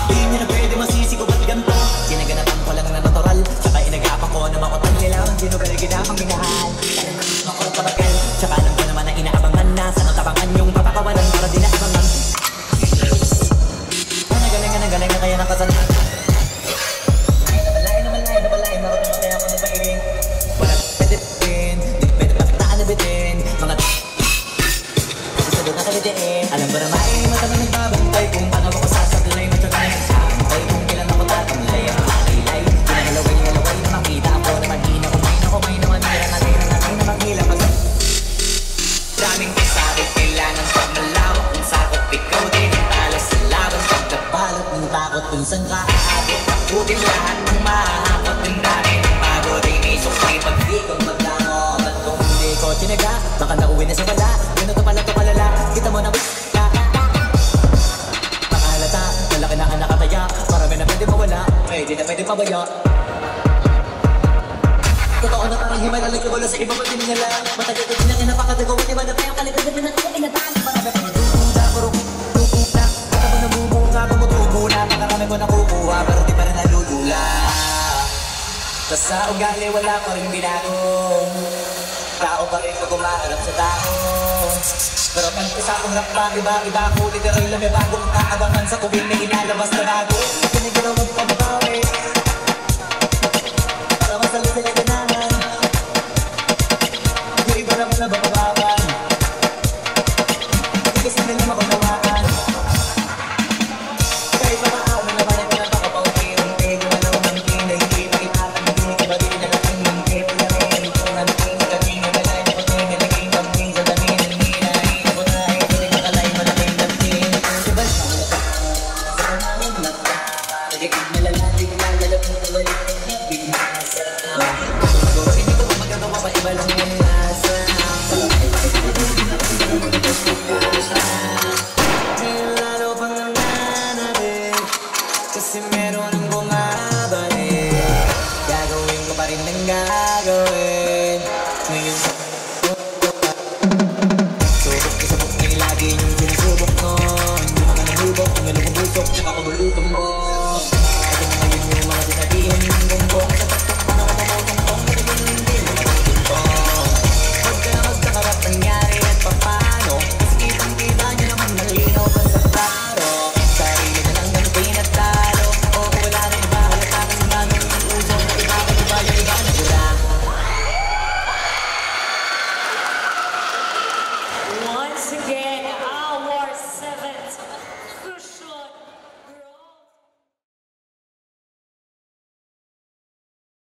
Di nyo na pwede masisigo ba't ganto? Ginaganapan ko lang na natural, tsaka inagapan ko na makutan nila ang ginugalig na ang minahal. Ako tabagal, tsaka alam ko naman na inaabangan na sa natabangan yung papakawalan para di na abangan. Ang galing na kaya nakasalan. Nabalain, marating kaya ako ng pairing. Walang pwede din, di pwede pakitaan na bitin. Mga gusto doon nakalitiin. Alam ko na may mata na nagbabantay kung paano ako sasablay. Matyaga na nagsambay kung kailan ako tatamlay. Ang makilay, ginalaway na makita ako na maghina. Kumain na manira natin na maghila. Daming kasabot, kailangan pag malawak kung sakot. Ikaw din ang talo sa laban. Pagkabalot ng takot kung saan ka aabot. Takutin lahat ng mahahakot. Ang dami ng pagod ay may suksay. Pag di kong maglangot at kung hindi ko tinaga, baka nauwi na sa wala. Ganito pala to palala, kita mo na nakahalata, malaki na ang nakataya. Marami na pwede mawala, pwede na pwede pabaya. Totoo na parang himala nagkabala sa iba pag tinigala. Matagal ko din ang napakatagawa. Iba na tayong kalikod na pinatang. Marami pa magdududa, puro tututa. Kata mo nabumunga, tumutubo na. Makarami ko nakukuha, pero di pa rin nalulula. Tas sa ugali wala pa rin binago. Tao pa rin pag umaharap sa tao. Pero pag isa kong lakpa, iba ko literal na may bagong kaabangan. Sa kubing may inalabas na bago. Pinigalaw magpababawi. Para masalit sila ganahan. Yung iba naman na bababawan. Hindi kasi nila makunawaan. Kahit pa maaw na naman ay pinapakapawin. Pero wala ko ng pinay. Hindi makitatang iba din na laking ng kaya. Rin kung natin kaging na balay na kuting. Naging kambing sa dami ng hinay. Ako na ay hindi makalay malaking dating. Diba sa kanang mata. Nagiging malalating lalap mo na balik. Bigla sa siguro hindi ko magagawa pa iba lang yung nasa. Ngayon lalo pang nananabik. Kasi meron ang bumabalik. Gagawin ko pa rin ang gagawin. Ngayon subok ko sabok na lagi yung sinasubok ko. Hindi mo ka nalubok, kung ilong busok, tsaka ko bulutong mo.